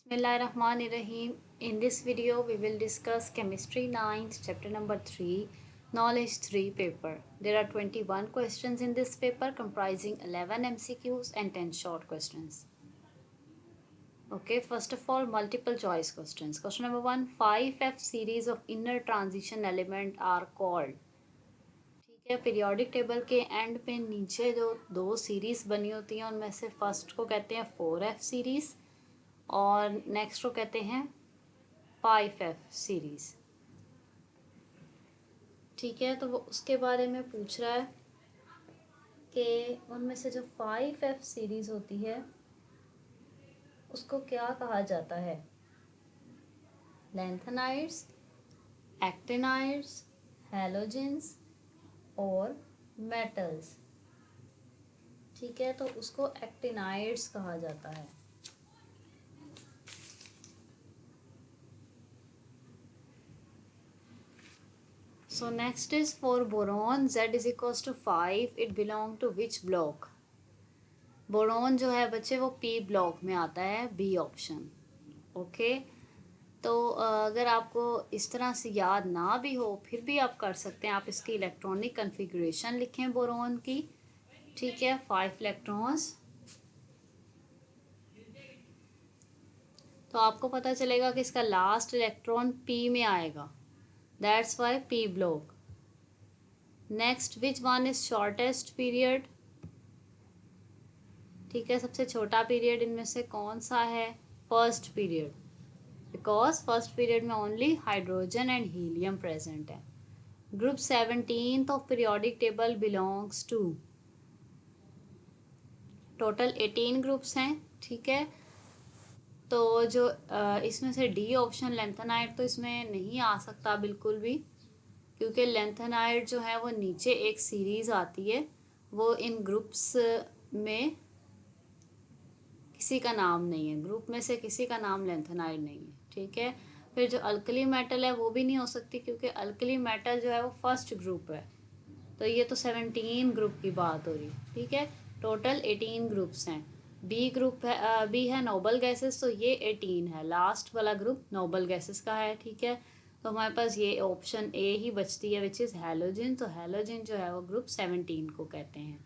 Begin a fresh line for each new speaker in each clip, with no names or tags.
Bismillahirrahmanirrahim. In this video, we will discuss Chemistry 9th, chapter number 3, Knowledge 3 paper. There are 21 questions in this paper comprising 11 MCQs and 10 short questions. Okay, first of all, multiple choice questions. Question number 1, 5F series of inner transition element are called. ठीक है, periodic table के and पे नीचे जो दो series बनी होती हैं उनमें से फर्स्ट को कहते हैं 4F सीरीज और नेक्स्ट को कहते हैं 5F सीरीज। ठीक है, तो वो उसके बारे में पूछ रहा है कि उनमें से जो 5F सीरीज होती है उसको क्या कहा जाता है, लैंथेनाइड्स, एक्टिनाइड्स, हैलोजेंस और मेटल्स। ठीक है, तो उसको एक्टिनाइड्स कहा जाता है। So next is for boron Z is equals to 5, it belong to which block? Boron जो है बच्चे वो P ब्लॉक में आता है, बी ऑप्शन। ओके, तो अगर आपको इस तरह से याद ना भी हो फिर भी आप कर सकते हैं, आप इसकी इलेक्ट्रॉनिक कन्फिग्रेशन लिखें बोरोन की। ठीक है, 5 इलेक्ट्रॉन्स, तो आपको पता चलेगा कि इसका लास्ट इलेक्ट्रॉन P में आएगा, that's why P block. Next, which one is shortest period? ठीक है, सबसे छोटा पीरियड इनमें से कौन सा है? First period, because first period में only hydrogen and helium present है। Group 17 of periodic table belongs to, total 18 groups हैं। ठीक है, तो जो इसमें से डी ऑप्शन लैंथेनाइड तो इसमें नहीं आ सकता बिल्कुल भी, क्योंकि लैंथेनाइड जो है वो नीचे एक सीरीज आती है, वो इन ग्रुप्स में किसी का नाम नहीं है, ग्रुप में से किसी का नाम लैंथेनाइड नहीं है। ठीक है, फिर जो अल्कली मेटल है वो भी नहीं हो सकती, क्योंकि अल्कली मेटल जो है वो फर्स्ट ग्रुप है, तो ये तो 17 ग्रुप की बात हो रही। ठीक है, टोटल 18 ग्रुप्स हैं। बी ग्रुप है, बी है नोबल गैसेस, तो ये 18 है, लास्ट वाला ग्रुप नोबल गैसेस का है। ठीक है, तो हमारे पास ये ऑप्शन ए ही बचती है, विच इज़ हैलोजन। तो हैलोजन जो है वो ग्रुप 17 को कहते हैं।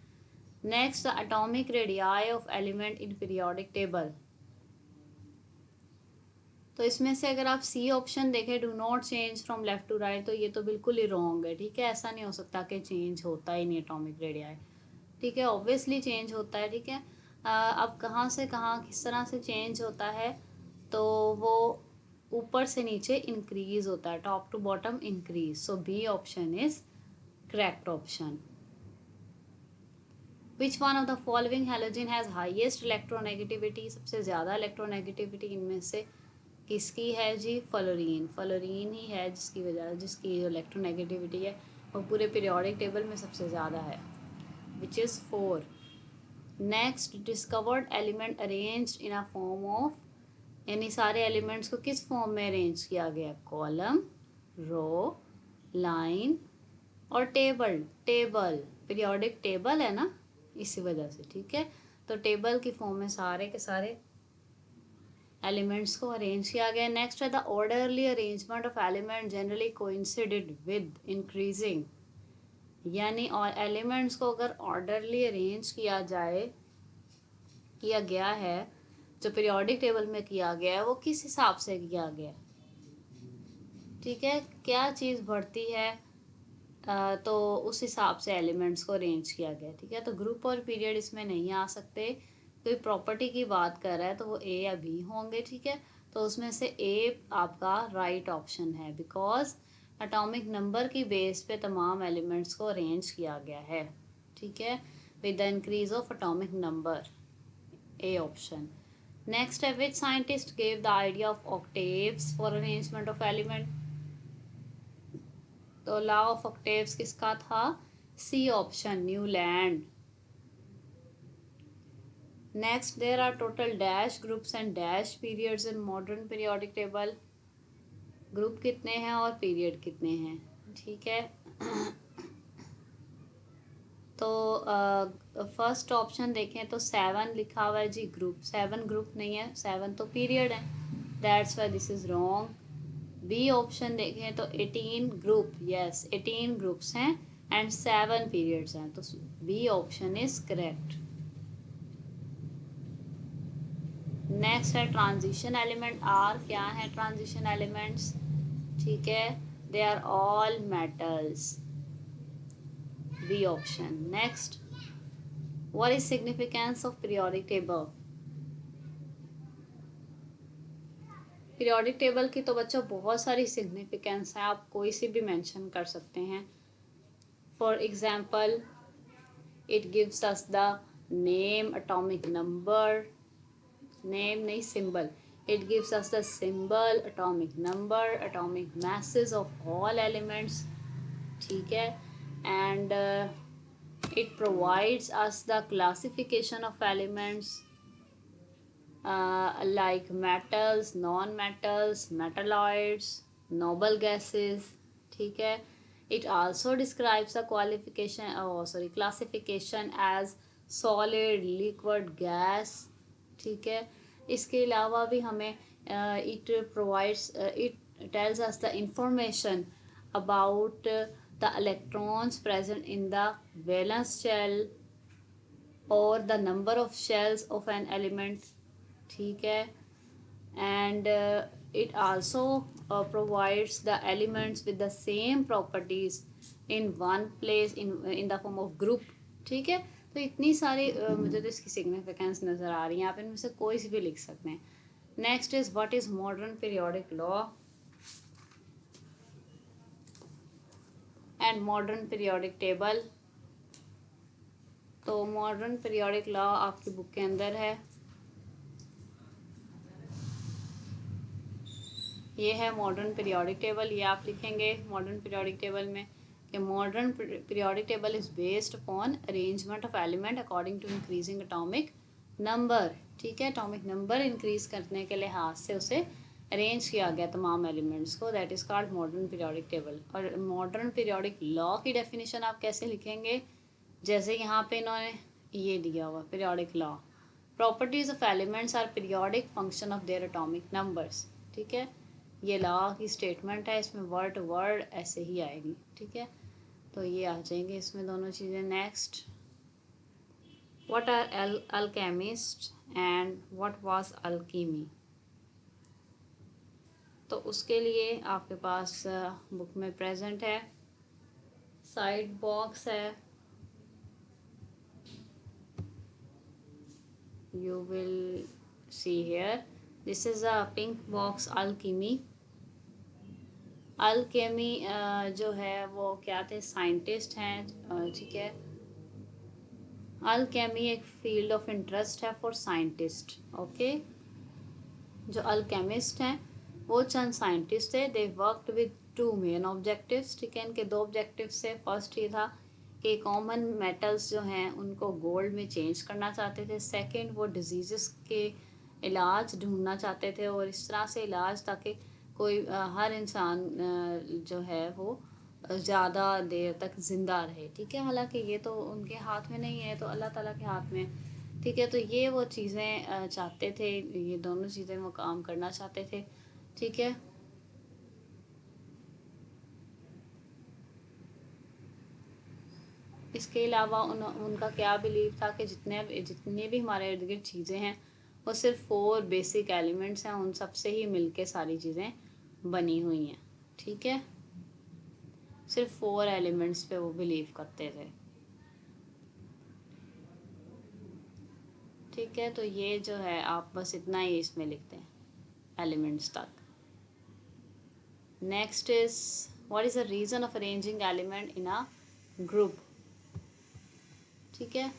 Next, atomic radii of element in periodic table, तो इसमें से अगर आप सी ऑप्शन देखें, do not change from left to right, तो ये तो बिल्कुल ही रॉन्ग है। ठीक है, ऐसा नहीं हो सकता कि चेंज होता ही नहीं एटॉमिक रेडियाई। ठीक है, ऑब्वियसली चेंज होता है। ठीक है, अब कहाँ से कहाँ किस तरह से चेंज होता है, तो वो ऊपर से नीचे इंक्रीज होता है, top to bottom increase. So B option is correct option. Which one of the following halogen has highest electronegativity, सबसे ज़्यादा इलेक्ट्रोनेगेटिविटी इनमें से किसकी है जी? फ्लोरीन। फ्लोरीन ही है जिसकी जो इलेक्ट्रोनेगेटिविटी है वो पूरे पीरियोडिक टेबल में सबसे ज़्यादा है, which is 4। Next, discovered element arranged in a form of, यानी सारे एलिमेंट्स को किस फॉर्म में अरेंज किया गया? कॉलम, रो, लाइन और टेबल। टेबल पीरियोडिक टेबल है ना, इसी वजह से। ठीक है, तो टेबल की फॉर्म में सारे के सारे एलिमेंट्स को अरेंज किया गया। नेक्स्ट है the orderly arrangement of element generally coincided with increasing, यानी और एलिमेंट्स को अगर ऑर्डरली अरेंज किया गया है जो पीरियोडिक टेबल में किया गया है, वो किस हिसाब से किया गया? ठीक है, क्या चीज़ बढ़ती है तो उस हिसाब से एलिमेंट्स को अरेंज किया गया। ठीक है, तो ग्रुप और पीरियड इसमें नहीं आ सकते। कोई प्रॉपर्टी की बात कर रहा है तो वो ए या बी होंगे। ठीक है, तो उसमें से ए आपका राइट ऑप्शन है, बिकॉज एटॉमिक नंबर की बेस पे तमाम एलिमेंट्स को अरेंज किया गया है। ठीक है, with the increase of atomic number, a option. Next है, which scientist gave the idea of octaves for arrangement of element, तो लॉ ऑफ ऑक्टेव्स किसका था? C option, Newland. Next, there are total dash groups and dash periods in modern periodic table, group कितने हैं और period कितने हैं? ठीक है, तो फर्स्ट ऑप्शन देखें तो 7 लिखा हुआ है जी, ग्रुप 7 ग्रुप नहीं है, 7 तो पीरियड है। That's why this is wrong. B option देखें तो 18 ग्रुप, यस 18 ग्रुप्स हैं एंड 7 पीरियड्स हैं, तो B option is correct. Next है ट्रांजिशन एलिमेंट आर। क्या है ट्रांजिशन एलिमेंट्स? ठीक है, they are all metals, B option. Next, what is significance of periodic table? Periodic table की तो बच्चों बहुत सारी सिग्निफिकेंस है, आप कोई सी भी मेंशन कर सकते हैं। For example, it gives us the name, atomic number, name नहीं symbol, it gives us the symbol, atomic number, atomic masses of all elements, ठीक है, and it provides us the classification of elements like metals, non-metals, metalloids, noble gases, ठीक है। It also describes the classification as solid, liquid, gas, ठीक है। इसके अलावा भी हमें it provides it tells us the information about the electrons present in the valence shell or the number of shells of an element, ठीक है। and it also provides the elements with the same properties in one place in the form of group, ठीक है। तो इतनी सारी मुझे तो इसकी सिग्निफिकेंस नज़र आ रही है, आप इनमें से कोई सी भी लिख सकते हैं। Next is what is modern periodic law and modern periodic table. तो मॉडर्न पीरियोडिक लॉ आपकी बुक के अंदर है, ये है मॉडर्न पीरियोडिक टेबल। ये आप लिखेंगे मॉडर्न पीरियोडिक टेबल में कि modern periodic table is based upon arrangement of element according to increasing atomic number, ठीक है। एटॉमिक नंबर इंक्रीज करने के लिहाज से उसे अरेंज किया गया तमाम एलिमेंट्स को, that is called modern periodic table. और मॉडर्न पीरियोडिक लॉ की डेफिनेशन आप कैसे लिखेंगे? जैसे यहाँ पे इन्होंने ये दिया हुआ periodic law, properties of elements are periodic function of their atomic numbers, ठीक है। ये लॉ की स्टेटमेंट है, इसमें वर्ड टू वर्ड ऐसे ही आएगी, ठीक है। तो ये आ जाएंगे इसमें दोनों चीज़ें। Next, what are alchemist and what was alchemy? तो उसके लिए आपके पास बुक में प्रेजेंट है, साइड बॉक्स है, you will see here, this is a pink box, alchemy। Alchemy जो है वो क्या थे, साइंटिस्ट हैं, ठीक है। अल्केमी एक फील्ड ऑफ इंटरेस्ट है फॉर साइंटिस्ट, ओके। जो अल्केमिस्ट हैं वो चंद साइंटिस्ट थे, they worked with 2 main objectives, ठीक है। इनके 2 ऑब्जेक्टिव्स थे। फर्स्ट ये था कि कॉमन मेटल्स जो हैं उनको गोल्ड में चेंज करना चाहते थे। सेकंड, वो डिजीज़ के इलाज ढूंढना चाहते थे, और इस तरह से इलाज ताकि कोई हर इंसान जो है वो ज़्यादा देर तक ज़िंदा रहे, ठीक है। हालांकि ये तो उनके हाथ में नहीं है, तो अल्लाह ताला के हाथ में, ठीक है। तो ये वो चीज़ें चाहते थे, ये दोनों चीज़ें वो काम करना चाहते थे, ठीक है। इसके अलावा उनका क्या बिलीव था कि जितने भी हमारे इर्द गिर्द चीज़ें हैं वो सिर्फ 4 बेसिक एलिमेंट्स हैं, उन सब से ही मिलके सारी चीज़ें बनी हुई हैं, ठीक है। सिर्फ 4 एलिमेंट्स पे वो बिलीव करते थे, ठीक है। तो ये जो है आप बस इतना ही इसमें लिखते हैं एलिमेंट्स तक। Next is what is the reason of arranging element in a group, ठीक है।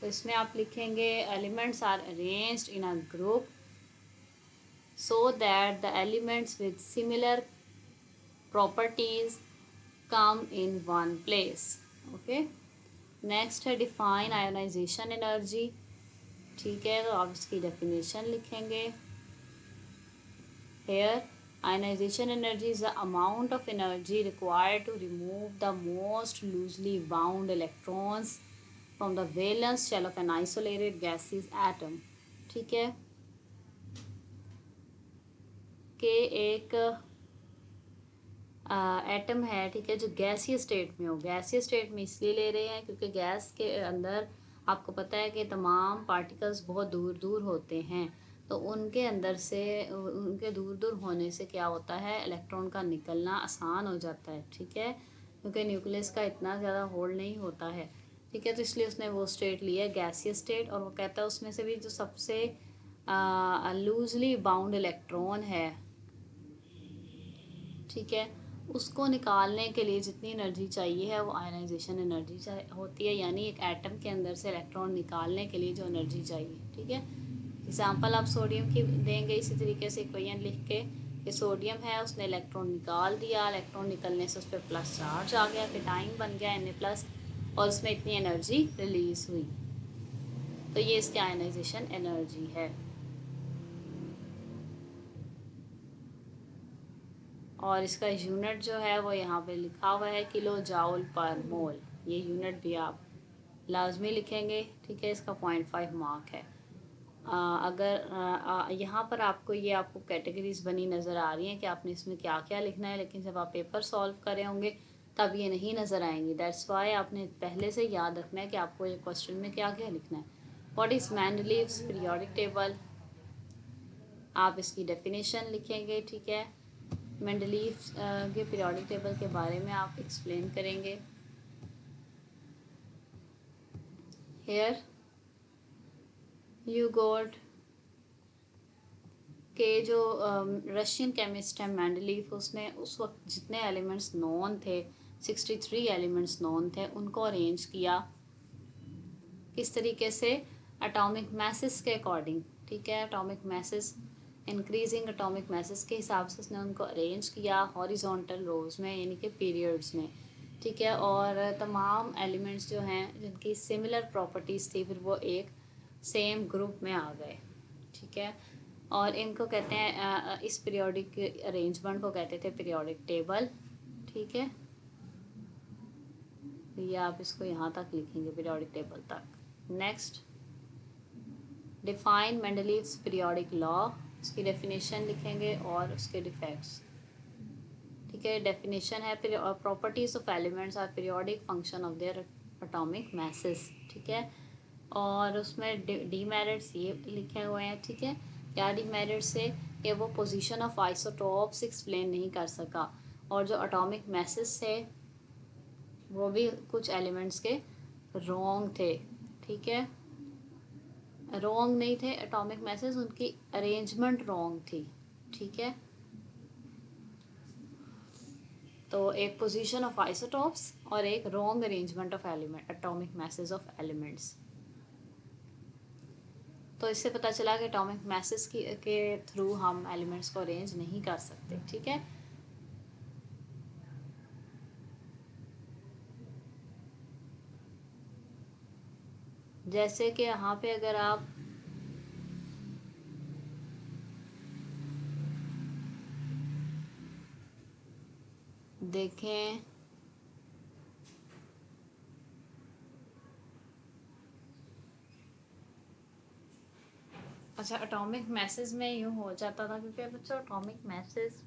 तो इसमें आप लिखेंगे elements are arranged in a group so that the elements with similar properties come in one place, okay। Next है define ionization energy, ठीक है। तो आप इसकी डेफिनेशन लिखेंगे। Here, ionization energy is the amount of energy required to remove the most loosely bound electrons from the valence shell of an isolated gaseous atom, ठीक है। के एक एटम है, ठीक है, जो गैसीय स्टेट में हो। गैसीय स्टेट में इसलिए ले रहे हैं क्योंकि गैस के अंदर आपको पता है कि तमाम पार्टिकल्स बहुत दूर दूर होते हैं, तो उनके अंदर से, उनके दूर दूर होने से क्या होता है, इलेक्ट्रॉन का निकलना आसान हो जाता है, ठीक है, क्योंकि न्यूक्लियस का इतना ज़्यादा होल्ड नहीं होता है, ठीक है। तो इसलिए उसने वो स्टेट लिया, गैसीय स्टेट, और वो कहता है उसमें से भी जो सबसे लूजली बाउंड इलेक्ट्रॉन है, ठीक है, उसको निकालने के लिए जितनी एनर्जी चाहिए है वो आयनाइजेशन एनर्जी होती है, यानी एक एटम के अंदर से इलेक्ट्रॉन निकालने के लिए जो एनर्जी चाहिए, ठीक है। एग्जांपल आप सोडियम की देंगे इसी तरीके से इक्वेशन लिख के कि सोडियम है, उसने इलेक्ट्रॉन निकाल दिया, इलेक्ट्रॉन निकलने से उस पर प्लस चार्ज आ गया, केटाइन बन गया Na+, और उसमें इतनी एनर्जी रिलीज हुई, तो ये इसकी आयनाइजेशन एनर्जी है। और इसका यूनिट जो है वो यहाँ पे लिखा हुआ है किलो जाउल पर मोल, ये यूनिट भी आप लाजमी लिखेंगे, ठीक है। इसका 0.5 मार्क है। अगर यहाँ पर आपको ये आपको कैटेगरीज बनी नज़र आ रही हैं कि आपने इसमें क्या क्या लिखना है, लेकिन जब आप पेपर सॉल्व करे होंगे तब ये नहीं नज़र आएंगी। दैट्स वाई आपने पहले से याद रखना है कि आपको ये क्वेश्चन में क्या क्या लिखना है। What is Mendeleev's periodic table, आप इसकी डेफिनेशन लिखेंगे, ठीक है। मेंडलीव के पीरियोडिक टेबल के बारे में आप एक्सप्लेन करेंगे। हेयर यू गॉट के जो रशियन केमिस्ट है मेंडलीव, उसने उस वक्त जितने एलिमेंट्स नॉन थे, 63 एलिमेंट्स नॉन थे, उनको अरेंज किया किस तरीके से, एटॉमिक मैसेस के अकॉर्डिंग, ठीक है। Atomic masses, increasing atomic masses के हिसाब से उसने उनको अरेंज किया हॉरिजॉन्टल रोज में, यानी कि पीरियड्स में, ठीक है। और तमाम एलिमेंट्स जो हैं जिनकी सिमिलर प्रॉपर्टीज़ थी, फिर वो एक सेम ग्रुप में आ गए, ठीक है। और इनको कहते हैं, इस पीरियोडिक अरेंजमेंट को कहते थे पीरियोडिक टेबल, ठीक है। ये आप इसको यहाँ तक लिखेंगे, पीरियोडिक टेबल तक। Next, define Mendeleev's periodic law, उसकी डेफिनेशन लिखेंगे और उसके डिफेक्ट्स, ठीक है। डेफिनेशन है properties of elements are periodic function of their atomic masses, ठीक है। और उसमें डीमेरिट्स ये लिखे हुए हैं, ठीक है। क्या डीमेरिट्स से कि वो पोजीशन ऑफ आइसोटॉप्स एक्सप्लेन नहीं कर सका, और जो एटॉमिक मैसेस थे वो भी कुछ एलिमेंट्स के रॉन्ग थे, ठीक है। रॉन्ग नहीं थे एटॉमिक मैसेज, उनकी अरेंजमेंट रॉन्ग थी, ठीक है। तो एक पोजीशन ऑफ आइसोटॉप्स और एक wrong arrangement of element, atomic message of elements. तो इससे पता चला कि एटॉमिक मैसेज के थ्रू हम एलिमेंट्स को अरेंज नहीं कर सकते, ठीक है। जैसे कि यहाँ पे अगर आप देखें, अच्छा, एटॉमिक मैसेज में यूँ हो जाता था क्योंकि बच्चों एटॉमिक मैसेज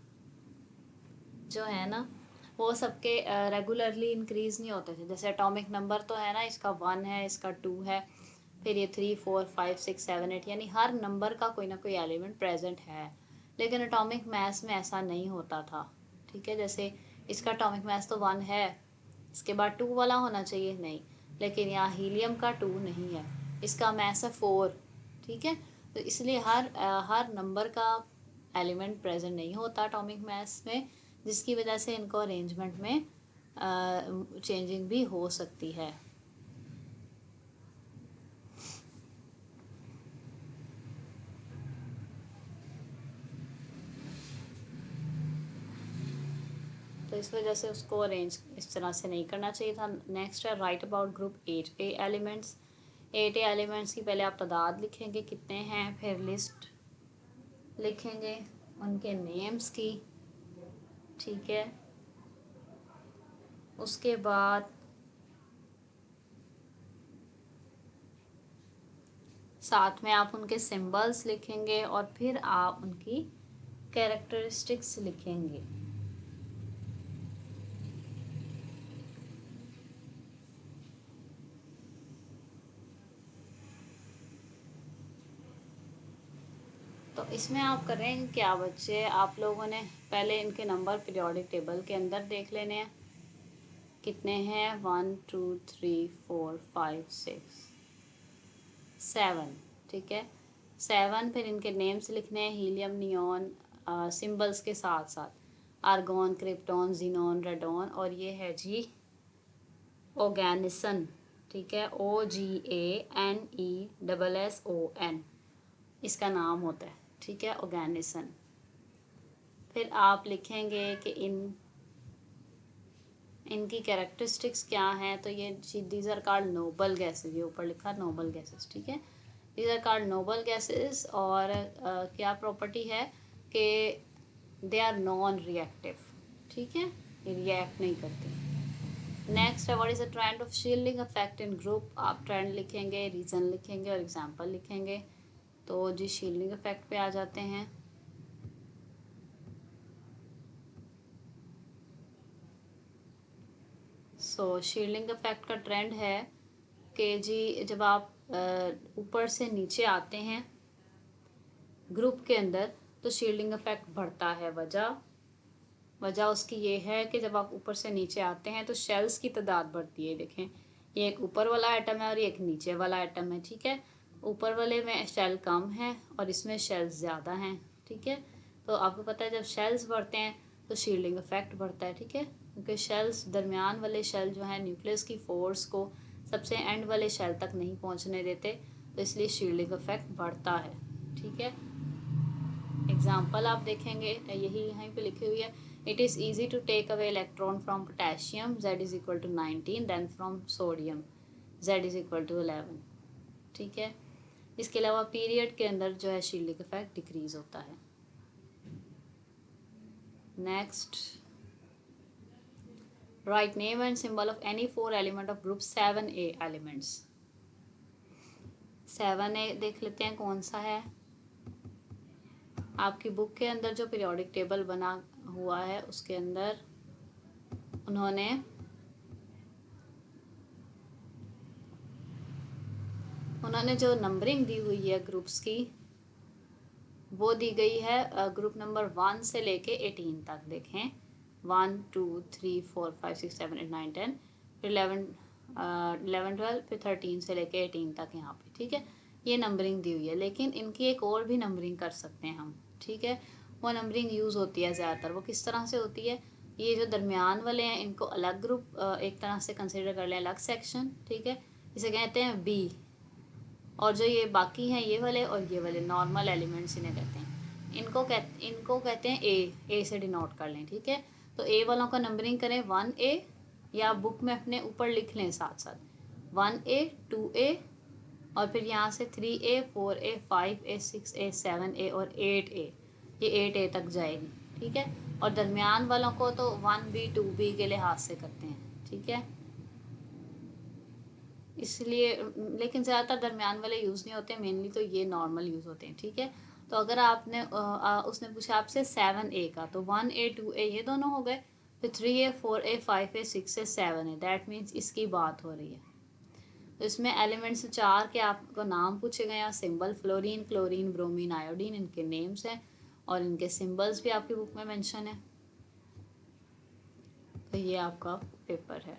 जो है ना वो सबके रेगुलरली इंक्रीज नहीं होते थे। जैसे एटॉमिक नंबर तो है ना, इसका 1 है, इसका 2 है, फिर ये 3 4 5 6 7 8, यानी हर नंबर का कोई ना कोई एलिमेंट प्रेजेंट है। लेकिन एटॉमिक मैथ्स में ऐसा नहीं होता था, ठीक है। जैसे इसका एटॉमिक मैथ्स तो 1 है, इसके बाद 2 वाला होना चाहिए, नहीं, लेकिन यहाँ हीलियम का 2 नहीं है, इसका मैथ्स है 4, ठीक है। तो इसलिए हर नंबर का एलिमेंट प्रेजेंट नहीं होता एटॉमिक मैथ्स में, जिसकी वजह से इनको अरेंजमेंट में चेंजिंग भी हो सकती है। तो इस वजह से उसको अरेंज इस तरह से नहीं करना चाहिए था। नेक्स्ट है right about group 8A elements. 8A elements की पहले आप तादाद लिखेंगे कितने हैं, फिर लिस्ट लिखेंगे उनके नेम्स की, ठीक है। उसके बाद साथ में आप उनके सिंबल्स लिखेंगे और फिर आप उनकी कैरेक्टरिस्टिक्स लिखेंगे। तो इसमें आप करें क्या बच्चे, आप लोगों ने पहले इनके नंबर पीरियोडिक टेबल के अंदर देख लेने हैं कितने हैं, 1 2 3 4 5 6 7, ठीक है 7। फिर इनके नेम्स लिखने हैं, हीलियम, नियॉन, सिंबल्स के साथ साथ आर्गॉन, क्रिप्टॉन, जीनॉन, रेडॉन, और ये है जी ऑर्गेनिसन, ठीक है OGANESSON इसका नाम होता है, ठीक है ऑर्गेनिसन। फिर आप लिखेंगे कि इनकी कैरेक्टरिस्टिक्स क्या हैं, तो ये these are called noble gases, ये ऊपर लिखा नोबल गैसेस, ठीक है these are called noble gases. और क्या प्रॉपर्टी है कि दे आर नॉन रिएक्टिव, ठीक है ये रिएक्ट नहीं करते। नेक्स्ट है what is the trend of shielding effect in group, आप ट्रेंड लिखेंगे, रीजन लिखेंगे और एग्जांपल लिखेंगे। तो जी शील्डिंग इफेक्ट पे आ जाते हैं। सो शील्डिंग इफेक्ट का ट्रेंड है कि जी जब आप ऊपर से नीचे आते हैं ग्रुप के अंदर तो शील्डिंग इफेक्ट बढ़ता है। वजह उसकी ये है कि जब आप ऊपर से नीचे आते हैं तो शेल्स की तादाद बढ़ती है। देखें ये एक ऊपर वाला आइटम है और ये एक नीचे वाला आइटम है, ठीक है ऊपर वाले में शेल कम है और इसमें शेल्स ज़्यादा हैं, ठीक है तो आपको पता है जब शेल्स बढ़ते हैं तो शील्डिंग इफेक्ट बढ़ता है, ठीक है क्योंकि शेल्स दरमियान वाले शेल जो है न्यूक्लियस की फोर्स को सबसे एंड वाले शेल तक नहीं पहुंचने देते, तो इसलिए शील्डिंग इफेक्ट बढ़ता है, ठीक है। एग्जाम्पल आप देखेंगे यही यहीं पे लिखी हुई है, it is easy to take away electron from potassium Z is equal to 19 then from sodium Z is equal to 11, ठीक है। इसके अलावा पीरियड के अंदर जो है शील्डिंग इफेक्ट डिक्रीज होता है। Next write name and symbol of any 4 element of group 7A elements. 7A देख लेते हैं कौन सा है। आपकी बुक के अंदर जो पीरियोडिक टेबल बना हुआ है उसके अंदर उन्होंने जो नंबरिंग दी हुई है ग्रुप्स की वो दी गई है ग्रुप नंबर 1 से लेके 18 तक। देखें 1 2 3 4 5 6 7 8 9 10 फिर 11 12 फिर 13 से लेके 18 तक यहाँ पे, ठीक है ये नंबरिंग दी हुई है। लेकिन इनकी एक और भी नंबरिंग कर सकते हैं हम, ठीक है वो नंबरिंग यूज़ होती है ज़्यादातर। वो किस तरह से होती है, ये जो दरमियान वाले हैं इनको अलग ग्रुप एक तरह से कंसिडर कर लें, अलग सेक्शन, ठीक है इसे कहते हैं B, और जो ये बाकी हैं ये वाले और ये वाले नॉर्मल एलिमेंट्स इन्हें कहते हैं। इनको कहते हैं ए से डिनोट कर लें, ठीक है तो ए वालों का नंबरिंग करें 1A, या बुक में अपने ऊपर लिख लें साथ साथ 1A 2A और फिर यहाँ से 3A 4A 5A 6A 7A और 8A, ये 8A तक जाएगी, ठीक है और दरमियान वालों को तो 1B 2B के लिहाज से करते हैं, ठीक है इसलिए। लेकिन ज़्यादातर दरमियान वाले यूज़ नहीं होते, मेनली तो ये नॉर्मल यूज़ होते हैं, ठीक है तो अगर आपने उसने पूछा आपसे 7A का तो 1A 2A ये दोनों हो गए, फिर 3A 4A 5A 6A 7A, that means इसकी बात हो रही है। तो इसमें एलिमेंट्स 4 के आपको नाम पूछे गए हैं, symbol fluorine, chlorine, bromine, iodine, इनके नेम्स हैं और इनके सिंबल्स भी आपकी बुक में मेंशन है। तो ये आपका पेपर है।